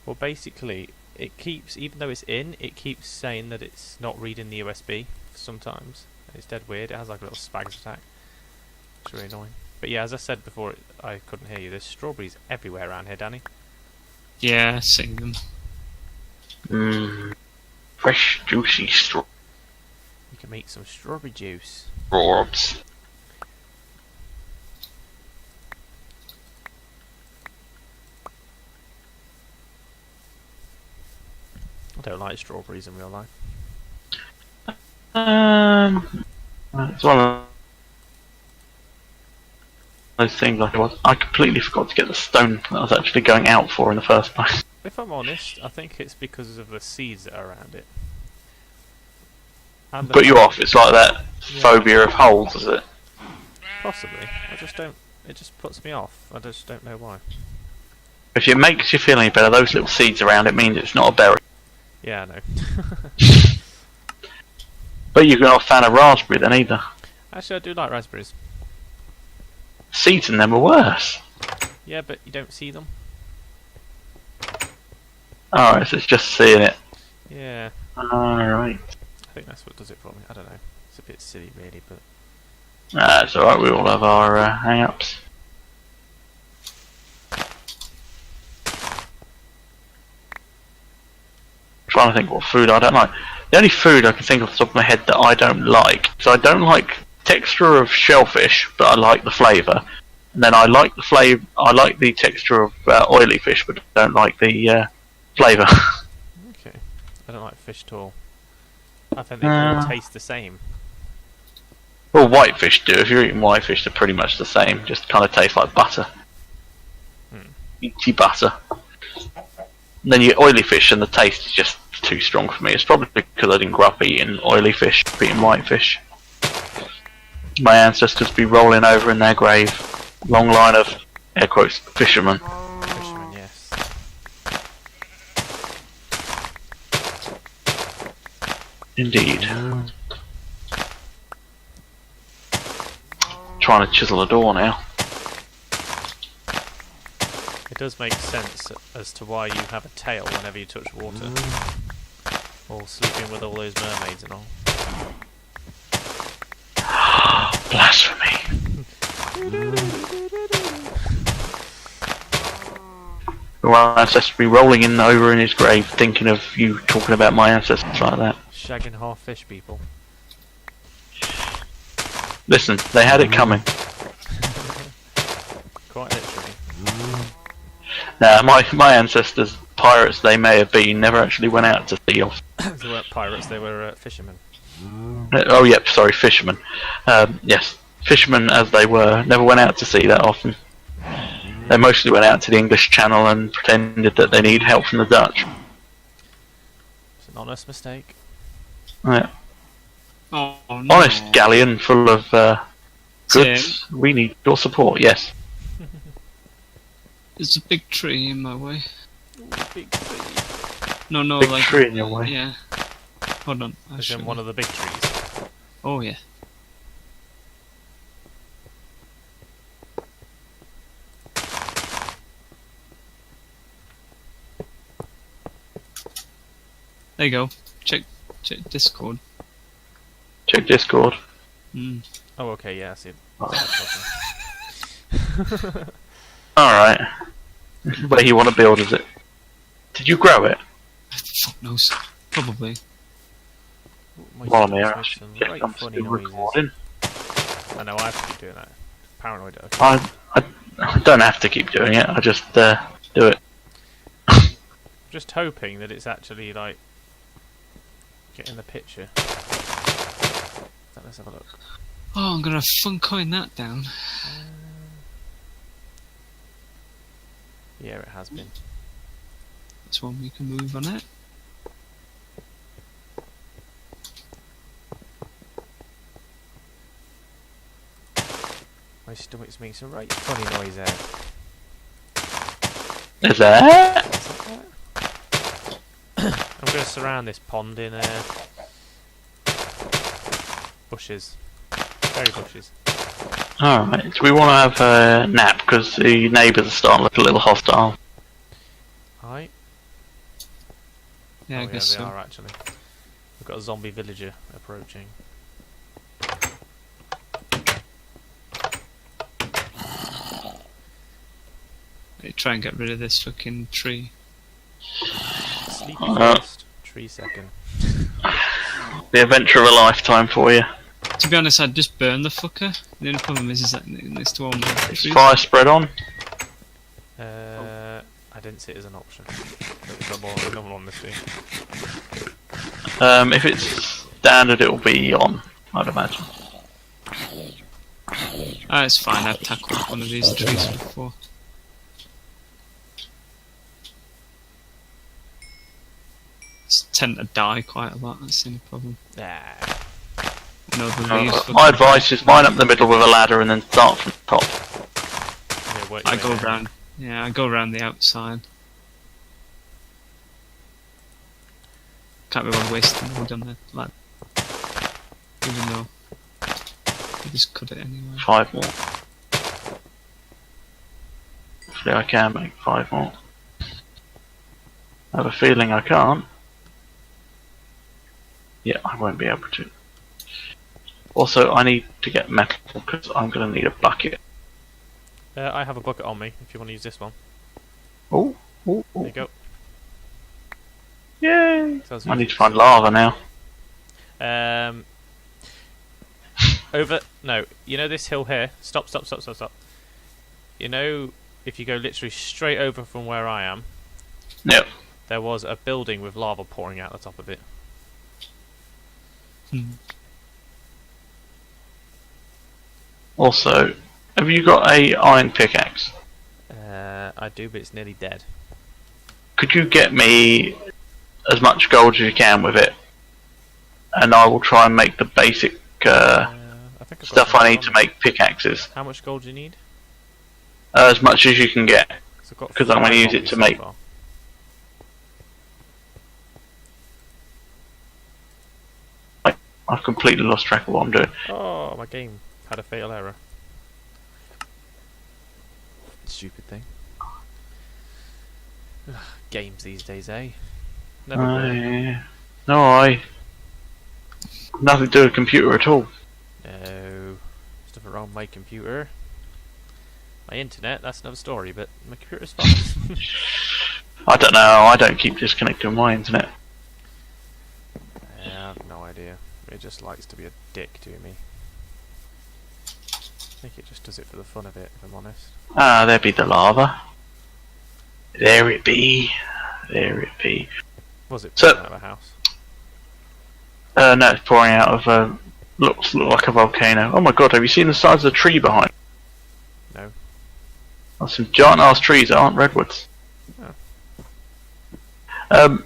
Well, basically, it keeps, even though it's in, it keeps saying that it's not reading the USB sometimes. It's dead weird. It has like a little spags attack. It's really annoying. But yeah, as I said before, I couldn't hear you. There's strawberries everywhere around here, Danny. Yeah, see them. Fresh, juicy strawberries. You can make some strawberry juice. I don't like strawberries in real life. It's one of those things I completely forgot to get the stone that I was actually going out for in the first place. If I'm honest, I think it's because of the seeds that are around it. And Put you off, it's like that phobia of holes, is it? Possibly. I just don't. It just puts me off. I just don't know why. If it makes you feel any better, those little seeds around it means it's not a berry. Yeah, I know. But you're not a fan of raspberry then either. Actually, I do like raspberries. Seeds in them are worse. Yeah, but you don't see them. Alright, so it's just seeing it. Yeah. Alright. I think that's what does it for me. I don't know. It's a bit silly, really, but. It's alright, we all have our hang-ups. Trying to think what food I don't like. The only food I can think off the top of my head that I don't like, so I don't like texture of shellfish, but I like the flavour. And then I like the flavor. I like the texture of oily fish, but don't like the flavour. Okay. I don't like fish at all. I think they all taste the same. Well, whitefish do. If you're eating whitefish, they're pretty much the same. Just kind of taste like butter. Eaty butter. And then your oily fish and the taste is just too strong for me. It's probably because I didn't grow up eating oily fish, eating whitefish. My ancestors be rolling over in their grave. Long line of, air quotes, fishermen. Fishermen, yes. Indeed. Trying to chisel a door now. It does make sense as to why you have a tail whenever you touch water. Or sleeping with all those mermaids and all. Blasphemy. My ancestor be rolling in over in his grave thinking of you talking about my ancestors like that. Shagging half fish people. Listen, they had it coming. Quite literally. Now, my ancestors, pirates they may have been, never actually went out to sea off. They weren't pirates, they were fishermen. Oh, yep, sorry, fishermen. Yes, fishermen as they were, never went out to sea that often. They mostly went out to the English Channel and pretended that they need help from the Dutch. It's an honest mistake. Yeah. Oh, no. Honest galleon full of goods. Tim. We need your support, yes. There's a big tree in my way. Ooh, big tree. No, Big like tree in your way. yeah. Hold on. I'll As show in you. one of the big trees. Oh yeah. There you go. Check Discord. Check Discord. Oh, okay, yeah, I see. Alright. Where you want to build, is it? Did you grow it? Fuck knows. Probably. While I'm here, Makes some yes, great I'm funny still noises. recording. I know, I have to keep doing that. Paranoid. Okay. I don't have to keep doing it, I just do it. Just hoping that it's actually, like, getting the picture. Let's have a look. Oh, I'm gonna funcoin that down. Yeah, it has been. This one we can move on it. My stomach's making some right funny noise there. Is that? I'm going to surround this pond in bushes. Berry bushes. Alright, do we want to have a nap because the neighbours are starting to look a little hostile? Alright. Yeah, I yeah, guess they so. are actually. We've got a zombie villager approaching. Hey, try and get rid of this fucking tree. Sleepy first, tree second. The adventure of a lifetime for you. To be honest, I'd just burn the fucker. The only problem is that it needs to warm the Is trees. fire spread on? I didn't see it as an option. The normal on this thing. If it's standard, it'll be on, I'd imagine. Ah, it's fine. I've tackled one of these trees before. Tend to die quite a lot. That's the only problem. Ah. No, the leaves. My advice is mine up the middle with a ladder and then start from the top. Yeah, work I your go way down. around. Yeah, I go around the outside. Can't be bothered wasting wood on the ladder. Even though I just cut it anyway. 5 more. Hopefully I can make 5 more. I have a feeling I can't. Yeah, I won't be able to. Also, I need to get metal because I'm going to need a bucket. I have a bucket on me if you want to use this one. Oh, oh, There oh. you go. Yay! Sounds I need good. to find lava now. No, you know this hill here? Stop. You know, if you go literally straight over from where I am, Yep. there was a building with lava pouring out the top of it. Also, have you got a iron pickaxe? I do, but it's nearly dead. Could you get me as much gold as you can with it? And I will try and make the basic I think I've got stuff some I need on to me. make pickaxes. How much gold do you need? As much as you can get. 'Cause I've got 'Cause I'm gonna 5 use on it me to so make- far. I've completely lost track of what I'm doing. Oh, my game had a fatal error. Stupid thing. Games these days, eh? Never work. I nothing to do with computer at all. No. There's nothing wrong with my computer. My internet, that's another story, but my computer's fine. I don't know, I don't keep disconnecting my internet. I have no idea. It just likes to be a dick to me. I think it just does it for the fun of it, if I'm honest. Ah, there be the lava. There it be. There it be. Was it So- pouring out of a house? No, it's pouring out of looks like a volcano. Oh my god, have you seen the size of the tree behind? No. That's some giant ass trees that aren't redwoods. Oh. Have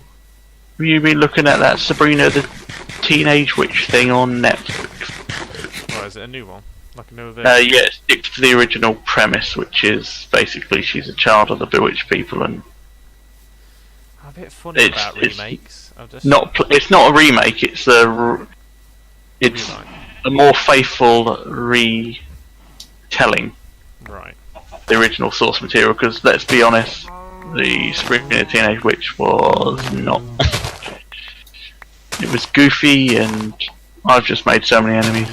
you been looking at that Sabrina the Teenage Witch thing on Netflix? Or is it a new one? Like a newer version? Yeah, it sticks to the original premise, which is basically she's a child of the bewitched people, and I'm a bit funny it's- about it's remakes. I've just it's not a remake. It's it's Rewrite. a more faithful retelling Right. of the original source material. Because let's be honest, the Sabrina the Teenage Witch was not. It was goofy, and I've just made so many enemies.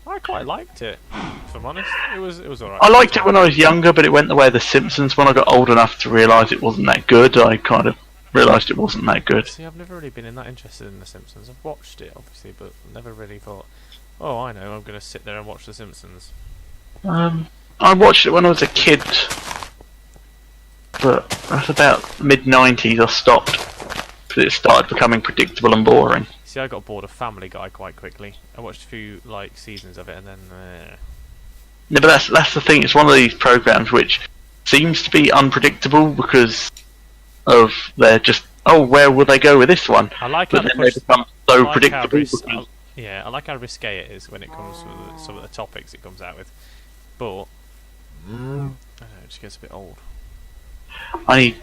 I quite liked it, if I'm honest. It was alright. I liked it when I was younger, but it went the way of The Simpsons. When I got old enough to realise it wasn't that good, I kind of realised it wasn't that good. See, I've never really been that interested in The Simpsons. I've watched it, obviously, but never really thought, oh, I know, I'm going to sit there and watch The Simpsons. I watched it when I was a kid, but that's about mid-90s I stopped, because it started becoming predictable and boring. See, I got bored of Family Guy quite quickly. I watched a few seasons of it, and then Yeah, but that's the thing, it's one of these programs which seems to be unpredictable because of they're just, oh, where will they go with this one? I like how But they then they push. become I so like predictable. how yeah, I like how risque it is when it comes to some of the topics it comes out with, but I don't know, it just gets a bit old. I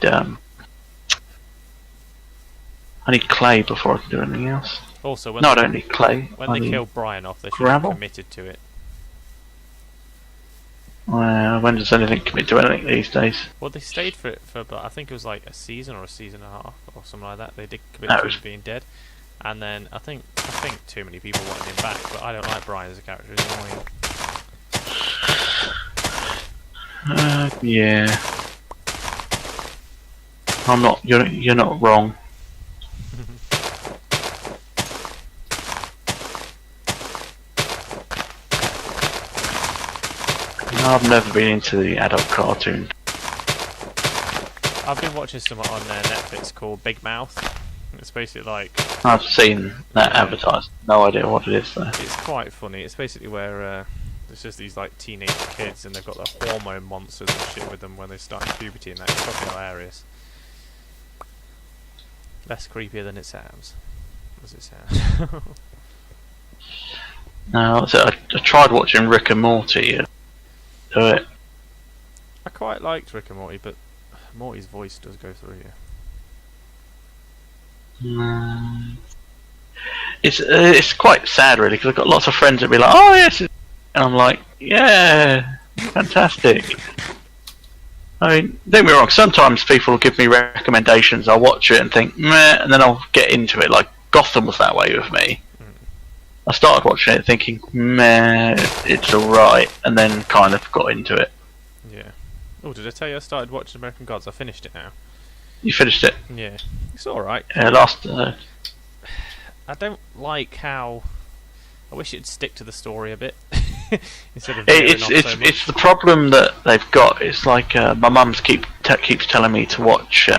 need clay before I can do anything else. Also, when No, I they, don't need clay. when I they need kill Brian off, they should gravel. have committed to it. When does anything commit to anything these days? Well, they stayed for it for, but I think it was like a season or a season and a half or something like that. They did commit to him being dead, and then I think too many people wanted him back. But I don't like Brian as a character. He's annoying. Yeah. I'm not. You're not wrong. I've never been into the adult cartoon. I've been watching some on Netflix called Big Mouth. It's basically like... I've seen that advertised. No idea what it is though. It's quite funny. It's basically where there's just these like teenage kids and they've got the hormone monsters and shit with them when they start puberty, and that's fucking hilarious. Less creepier than it sounds. Does it sound? No, so I tried watching Rick and Morty. Do it. I quite liked Rick and Morty, but Morty's voice does go through you. It's quite sad really, because I've got lots of friends that be like, oh yes, and I'm like, yeah, fantastic. I mean, don't get me wrong, sometimes people will give me recommendations, I'll watch it and think meh, and then I'll get into it. Like Gotham was that way with me. I started watching it thinking meh, it's alright, and then kind of got into it. Yeah. Oh, did I tell you I started watching American Gods? I finished it now. You finished it? Yeah. It's alright. Last I don't like how... I wish it'd stick to the story a bit. Instead of it's the problem that they've got. It's like my mum's keeps telling me to watch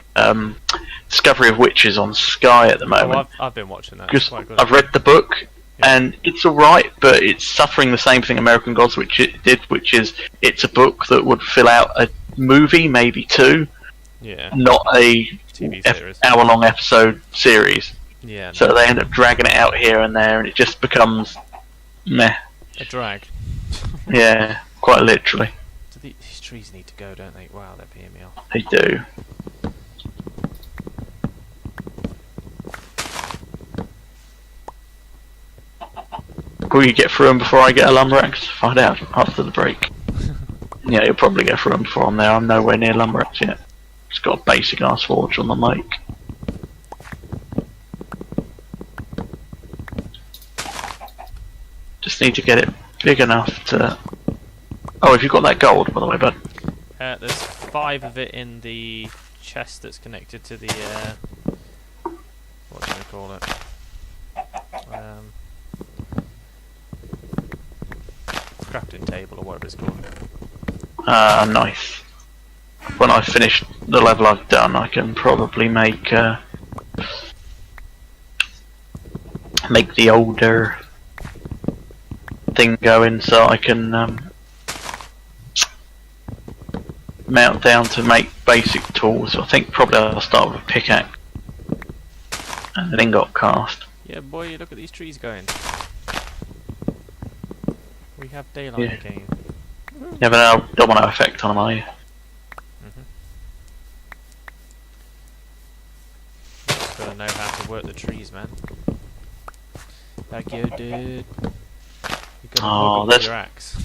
Discovery of Witches on Sky at the moment. I've been watching that. Because I've read the book, and it's alright, but it's suffering the same thing American Gods which it did, which is it's a book that would fill out a movie, maybe two, not a TV series. hour-long episode series. Yeah. So they end up dragging it out here and there, and it just becomes meh. A drag. Yeah, quite literally. So these trees need to go, don't they? Wow, they're peeing me off. They do. Will you get through them before I get a lumbrax? Find out after the break. Yeah, you'll probably get through them before I'm there. I'm nowhere near lumbrax yet. Just got a basic ass forge on the mic. Just need to get it big enough to... Oh, have you got that gold, by the way, bud? There's 5 of it in the chest that's connected to the... what do they call it? Crafting table, or whatever it's called. Nice. When I finish the level I've done, I can probably make the older thing going, so I can mount down to make basic tools. So I think probably I'll start with a pickaxe and an ingot cast. Yeah, boy, look at these trees going. We have daylight again. You have a domino effect on them, are you? Just gotta know how to work the trees, man. Like you, dude. You gotta hook up with your axe.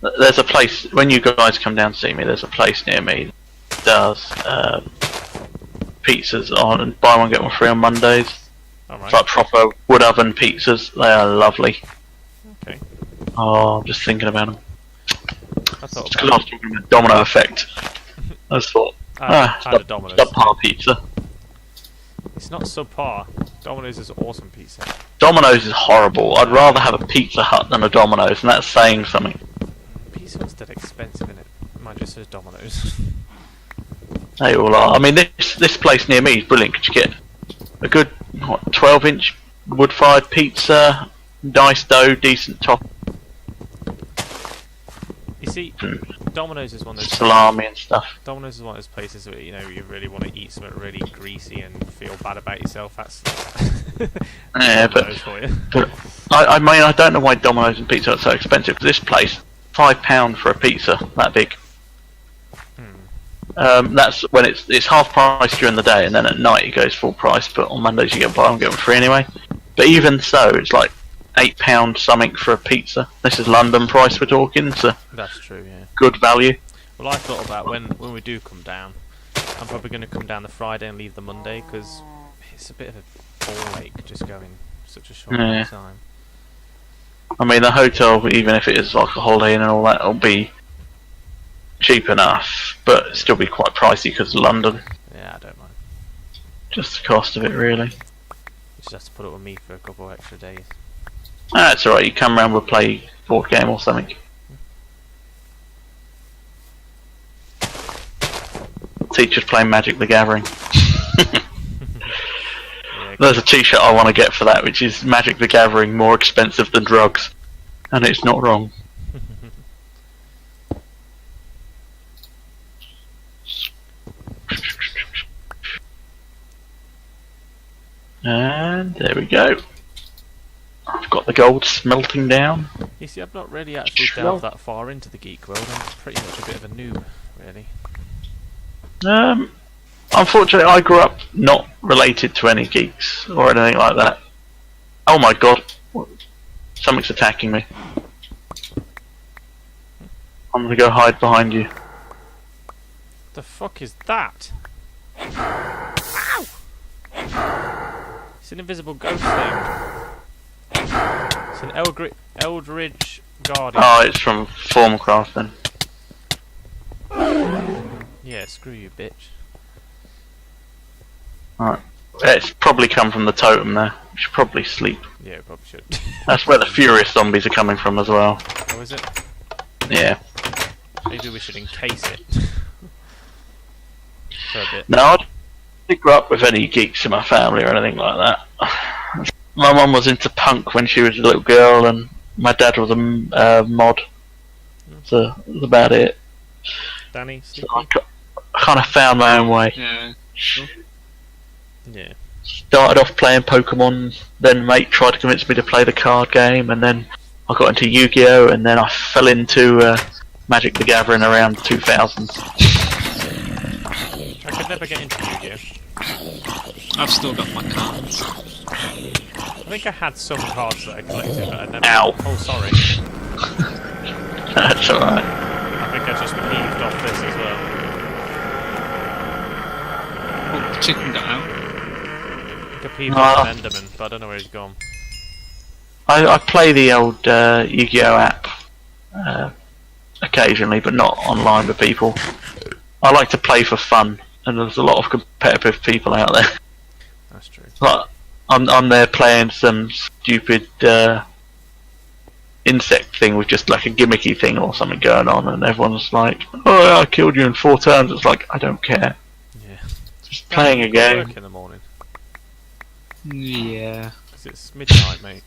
There's a place, when you guys come down to see me, there's a place near me that does pizzas on, and buy one get one free on Mondays. Right. It's like proper wood oven pizzas. They are lovely. Okay. Oh, I'm just thinking about them. I thought It's because I was talking about domino effect. I just thought, subpar pizza. It's not subpar. Domino's is awesome pizza. Domino's is horrible. I'd rather have a Pizza Hut than a Domino's, and that's saying something. Pizza Hut's that expensive, innit? Mine just says Domino's. They all are. I mean, this place near me is brilliant. Could you get a good 12-inch wood-fired pizza, nice dough, decent top. You see, Domino's is one of those salami and stuff. Domino's is one of those places where you really want to eat something really greasy and feel bad about yourself. That's yeah, but I mean, I don't know why Domino's and Pizza Hut are so expensive. This place, £5 for a pizza that big. That's when it's half price during the day, and then at night it goes full price. But on Mondays you get buy one get one free anyway. But even so, it's like £8 something for a pizza. This is London price we're talking, so That's true, yeah. good value. Well, I thought about when we do come down, I'm probably going to come down the Friday and leave the Monday, because it's a bit of a ball ache just going such a short amount of time. I mean, the hotel, even if it is like a holiday Inn and all that, it'll be cheap enough, but it'll still be quite pricey because of London. Yeah, I don't mind. Just the cost of it, really. You just have to put up with me for a couple of extra days. That's alright, you come round, we'll play board game or something. Teachers playing Magic the Gathering. Yeah, There's a t-shirt I want to get for that, which is Magic the Gathering more expensive than drugs. And it's not wrong. And there we go. I've got the gold smelting down. You see, I've not really actually delved that far into the geek world. I'm pretty much a bit of a noob, really. Unfortunately, I grew up not related to any geeks or anything like that. Oh my god, something's attacking me. I'm gonna go hide behind you. The fuck is that? Ow! It's an invisible ghost thing. It's an Eldritch Guardian. Oh, it's from Formcraft then. Yeah, screw you, bitch. Alright. It's probably come from the totem there. We should probably sleep. Yeah, we probably should. That's where the furious zombies are coming from as well. Oh, is it? Yeah. Maybe we should encase it. For a bit. No, I didn't grow up with any geeks in my family or anything like that. My mum was into punk when she was a little girl, and my dad was a mod. So that's about it. Danny, So I kind of found my own way. Yeah. Sure. yeah. Started off playing Pokemon, then mate tried to convince me to play the card game, and then I got into Yu-Gi-Oh, and then I fell into Magic the Gathering around 2000. I could never get into Yu-Gi-Oh. I've still got my cards. I think I had some cards that I collected, but I never. Ow. Oh, sorry. That's alright. I think I just peeved off this as well. Oh, the chicken got out. I think I peeved off an Enderman, but I don't know where he's gone. I play the old Yu-Gi-Oh app occasionally, but not online with people. I like to play for fun, and there's a lot of competitive people out there. That's true. Like, I'm there playing some stupid insect thing with just like a gimmicky thing or something going on, and everyone's like, "Oh, I killed you in 4 turns." It's like, I don't care. Yeah. Just playing a game. Work in the morning. Yeah. Because it's midnight, mate.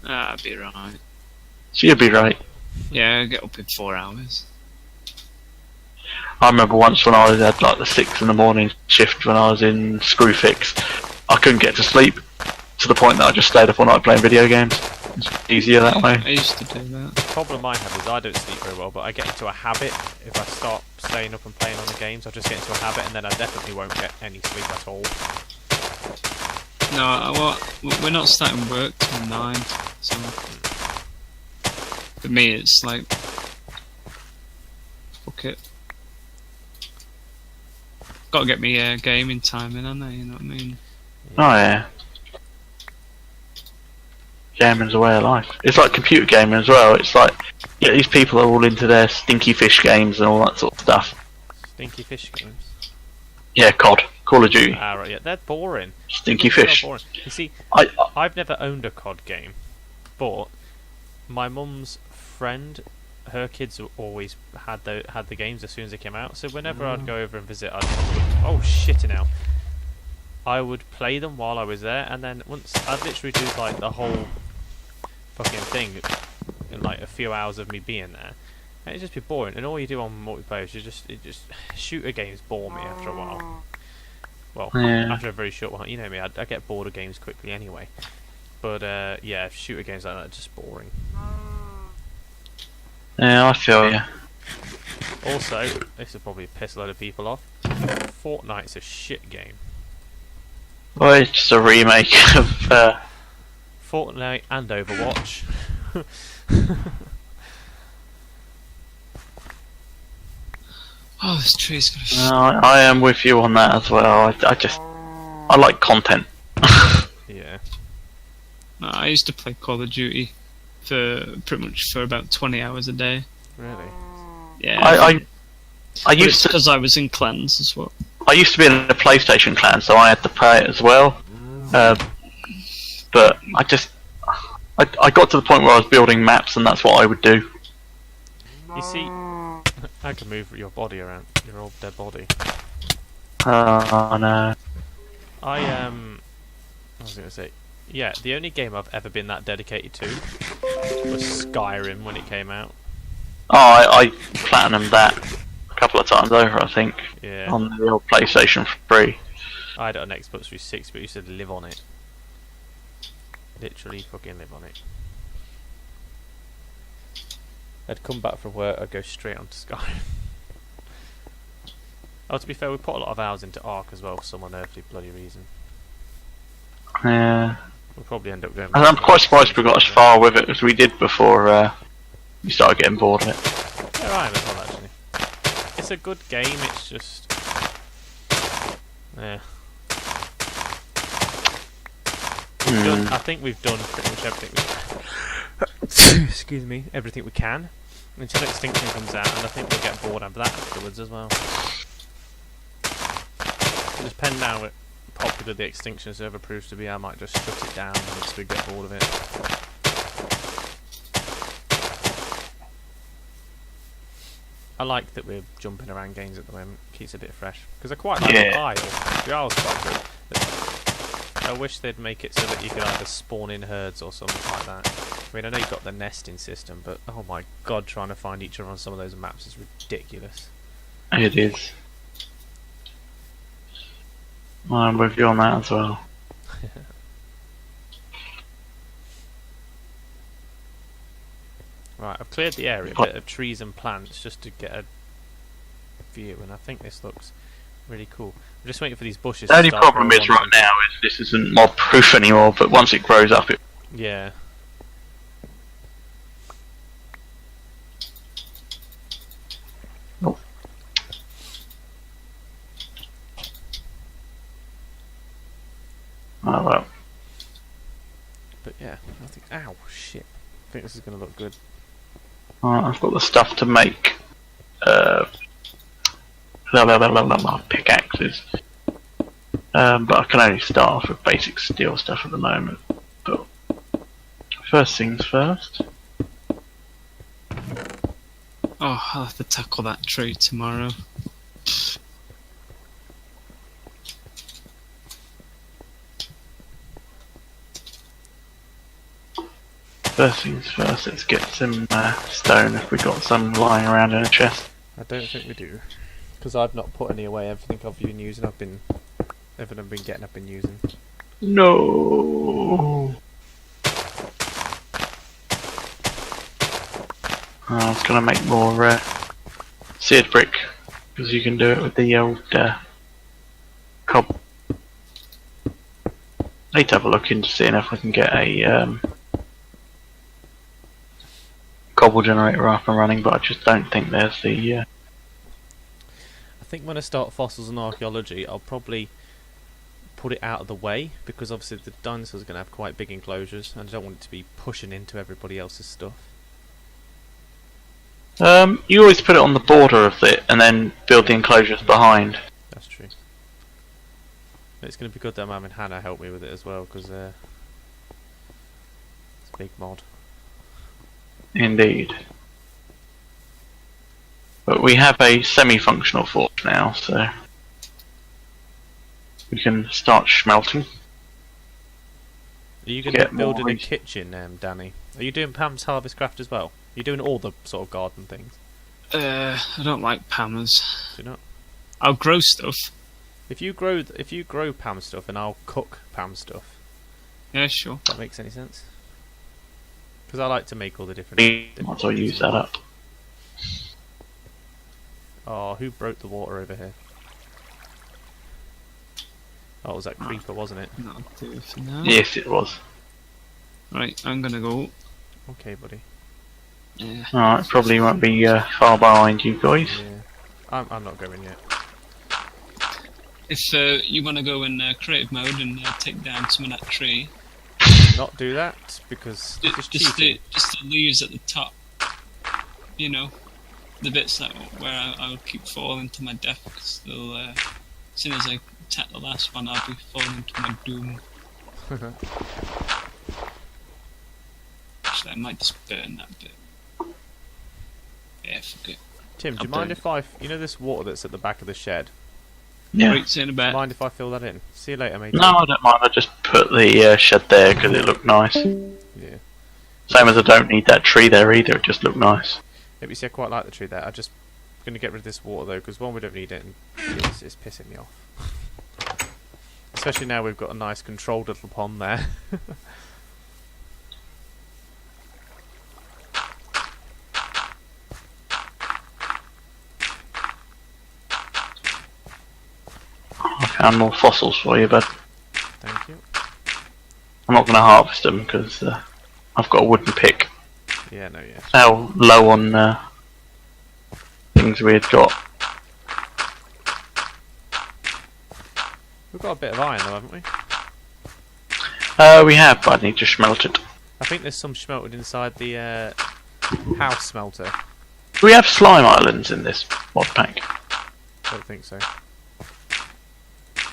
That'd be right. So you'd be right. Yeah, get up in 4 hours. I remember once when I had like the 6 in the morning shift when I was in Screwfix, I couldn't get to sleep to the point that I just stayed up all night playing video games. It's easier that way. I used to do that. The problem I have is I don't sleep very well, but I get into a habit. If I start staying up and playing on the games, I'll just get into a habit, and then I definitely won't get any sleep at all. No, well, we're not starting work till 9, so for me it's like, fuck it. Got to get me gaming time in, haven't I? You know what I mean? Oh yeah. Gaming's a way of life. It's like computer gaming as well. It's like, yeah, these people are all into their stinky fish games and all that sort of stuff. Stinky fish games. Yeah, COD, Call of Duty, Ah, right, yeah, they're boring. stinky They're fish. boring. You see, I I've never owned a COD game, but my mum's friend, her kids always had the games as soon as they came out. So whenever I'd go over and visit, oh shit now, I would play them while I was there, and then once I'd literally do like the whole fucking thing in like a few hours of me being there, and it'd just be boring. And all you do on multiplayer is it just shooter games bore me after a while. Well, Yeah. after a very short while, you know me, I get bored of games quickly anyway. But yeah, shooter games like that are just boring. yeah, I feel you. Also, this will probably piss a load of people off. Fortnite's a shit game. Well, it's just a remake of Fortnite and Overwatch. Oh, this tree's gonna No, I am with you on that as well. I like content. Yeah. No, I used to play Call of Duty for pretty much for about 20 hours a day. Really? Yeah. I But used it's to because I was in clans as well. I used to be in a PlayStation clan, so I had to play it as well. But I got to the point where I was building maps, and that's what I would do. You see, I can move your body around, your old dead body. Oh no. I was gonna say, yeah, the only game I've ever been that dedicated to was Skyrim when it came out. Oh, I platinumed that a couple of times over, I think, Yeah. on the old PlayStation 3. I had it on Xbox 360, but you said live on it. Literally fucking live on it. I'd come back from work, I'd go straight onto Skyrim. Oh, to be fair, we put a lot of hours into Ark as well for some unearthly bloody reason. Yeah. We'll probably end up going. And I'm quite surprised we got as far with it as we did before we started getting bored of it. Yeah, I am as well, actually. It's a good game, it's just. Yeah. I think we've done pretty much everything excuse me, everything we can until Extinction comes out, and I think we'll get bored of that afterwards as well. It depends how popular the Extinction server proves to be. I might just shut it down once we get bored of it. I like that we're jumping around games at the moment. Keeps it a bit fresh because I quite like the Isle. The Isle's quite good. I wish they'd make it so that you could either spawn in herds or something like that. I mean, I know you've got the nesting system, but oh my god, trying to find each other on some of those maps is ridiculous. It is. I'm with you on that as well. Right, I've cleared the area, a bit of trees and plants, just to get a view, and I think this looks really cool. I'm just waiting for these bushes. The only problem is right now is this isn't mob proof anymore, but once it grows up it... Yeah. Oh. Oh well. But yeah, I think... Ow, shit. I think this is going to look good. I've got the stuff to make pickaxes. But I can only start off with basic steel stuff at the moment. But first things first. Oh, I'll have to tackle that tree tomorrow. First things first, let's get some stone if we got some lying around in a chest. I don't think we do. Because I've not put any away. Everything I've been using, everything I've been getting, I've been using. No. I was gonna make more seared brick because you can do it with the old cob. I need to have a look into seeing if I can get a cobble generator up and running, but I just don't think there's the. I think when I start fossils and archaeology, I'll probably put it out of the way because obviously the dinosaurs are going to have quite big enclosures, and I don't want it to be pushing into everybody else's stuff. You always put it on the border of it and then build the enclosures behind. That's true. It's going to be good that I'm having Hannah help me with it as well because it's a big mod. Indeed. But we have a semi-functional forge now, so we can start smelting. Are you going to be building a kitchen, Danny? Are you doing Pam's Harvest Craft as well? You're doing all the sort of garden things? I don't like Pammers. Do you not? I'll grow stuff. If you grow Pam stuff, and I'll cook Pam stuff. Yeah, sure. If that makes any sense? Because I like to make all the different. Might as well use that up. Oh, who broke the water over here? Oh, it was that creeper, wasn't it? That'll do it for now. Yes, it was. Right, I'm gonna go. Okay, buddy. Yeah. Alright, probably won't be far behind you guys. Yeah. I'm not going yet. If you want to go in creative mode and take down some of that tree, Not do that because it's just cheating. the leaves at the top, you know, the bits that where I'll keep falling to my death, because they'll, as soon as I tap the last one, I'll be falling to my doom. Actually, I might just burn that bit. Yeah, fuck it. Tim, do you mind if you know this water that's at the back of the shed? Yeah. Right, see you in a Do you bit. mind if I fill that in? See you later, mate. No, I don't mind. I just put the shed there because it looked nice. Yeah. Same as I don't need that tree there either. It just looked nice. Maybe see, I quite like the tree there. I'm just going to get rid of this water though, because one, we don't need it, and it's pissing me off. Especially now we've got a nice controlled little pond there. I found more fossils for you, bud. Thank you. I'm not going to harvest them because I've got a wooden pick. Yeah, no, yeah. How low on things we had got. We've got a bit of iron though, haven't we? We have, but I need to smelt it. I think there's some smelted inside the house smelter. Do we have slime islands in this mod pack? Don't think so.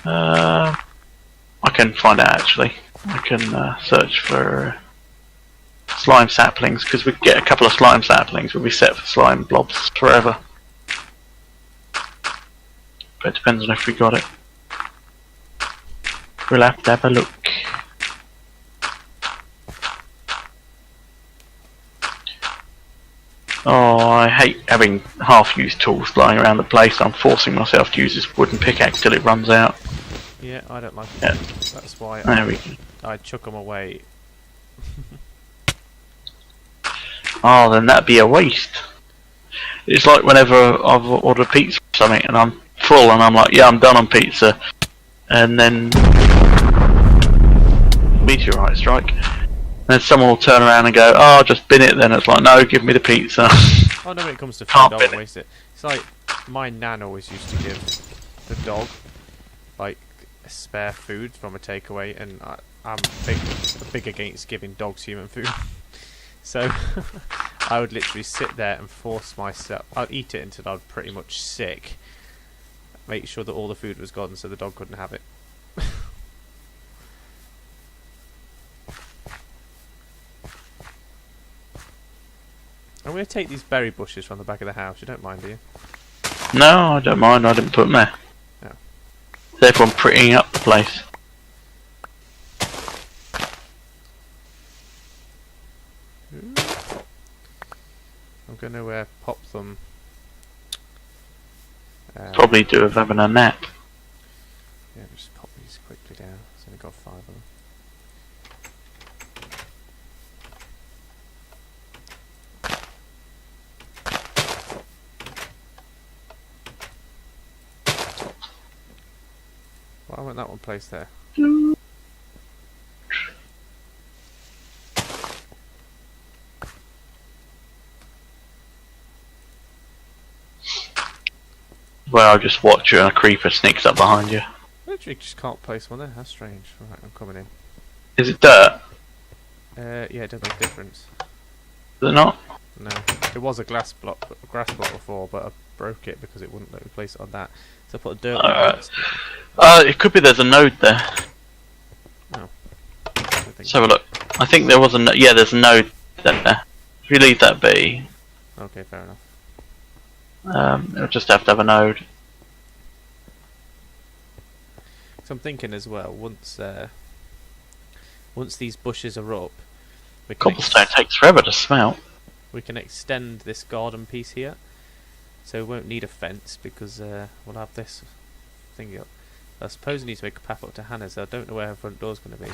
I can find out actually. I can search for slime saplings because we get a couple of slime saplings. We'll be set for slime blobs forever. But it depends on if we got it. We'll have to have a look. Oh, I hate having half-used tools lying around the place. I'm forcing myself to use this wooden pickaxe till it runs out. Yeah, I don't like it. Yeah. That's why There we go. I chuck them away. Oh, then that'd be a waste. It's like whenever I've ordered pizza or something and I'm full and I'm like, yeah, I'm done on pizza. And then meteorite strike. And then someone will turn around and go, oh, just bin it then. It's like, no, give me the pizza. Oh no, when it comes to food, Can't I bin won't it. waste it. It's like my nan always used to give the dog like spare food from a takeaway, and I'm big against giving dogs human food. So I would literally sit there and force myself. I'd eat it until I was pretty much sick. Make sure that all the food was gone, so the dog couldn't have it. I'm going to take these berry bushes from the back of the house. You don't mind, do you? No, I don't mind. I didn't put them there. Oh. Therefore, I'm prettying up the place. I'm going to pop them. Probably do with having a nap. Yeah, just pop these quickly down. I've only got 5 of them. Why won't that one place there? Where I just watch you and a creeper sneaks up behind you. Literally just can't place one there. That's strange. Right, I'm coming in. Is it dirt? Yeah, it does make a difference. Is it not? No, it was a grass block before, but I broke it because it wouldn't let me place it on that. So I put a dirt one. It could be there's a node there. Oh. Let's have a look. I think there was a yeah, there's a node there. If you leave that be, Okay, fair enough. it'll just have to have a node. So I'm thinking as well, once these bushes are up, we can, Cobblestone takes forever to smelt. we can extend this garden piece here. So we won't need a fence because we'll have this thing up. I suppose I need to make a path up to Hannah's. I don't know where her front door's going to be.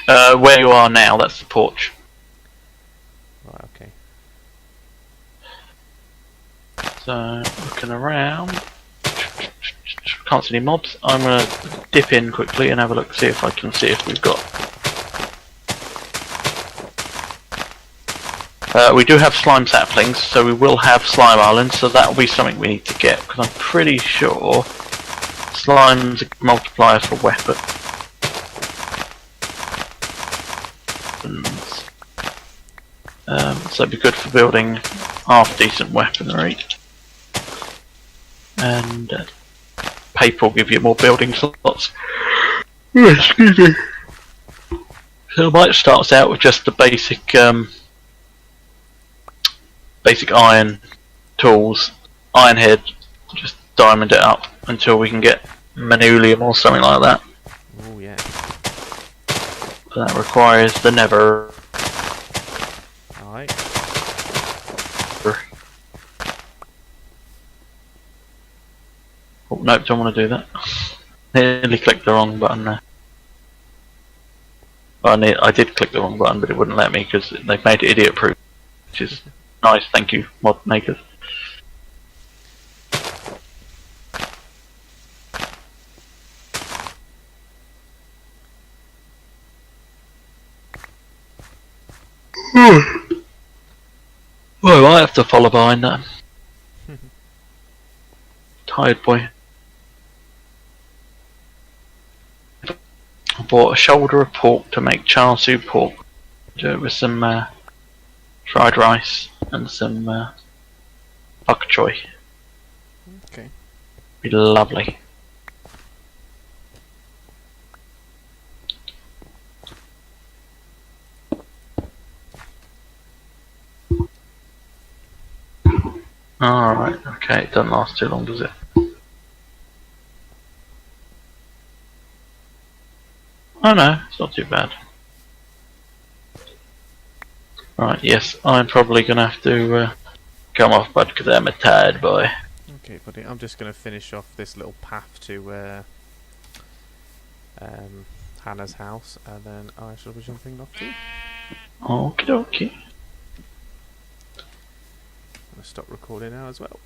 Where you are now, that's the porch. Right, okay. So, looking around. Can't see any mobs. I'm going to dip in quickly and have a look, see if I can see if we've got We do have slime saplings, so we will have slime islands, so that will be something we need to get, because I'm pretty sure slime's a multiplier for weapons. So it'd be good for building half decent weaponry. And paper will give you more building slots. Excuse me. So I might start us out with just the basic iron tools, iron head, just diamond it up until we can get manulium or something like that. Oh yeah. That requires the nether. Alright. Oh nope, don't want to do that. Nearly clicked the wrong button there. Well, I did click the wrong button, but it wouldn't let me because they've made it idiot proof, which is nice. Thank you, mod makers. Well, I have to follow behind that. Tired boy. I bought a shoulder of pork to make char siu pork. Do it with some fried rice and some bok choy. Okay. Be lovely. Alright, okay, it doesn't last too long, does it? Oh no, it's not too bad. Right, yes, I'm probably going to have to come off, bud, because I'm a tired boy. Okay, buddy. I'm just going to finish off this little path to Hannah's house, and then I shall be jumping off too. Okie dokie. I'm going to stop recording now as well.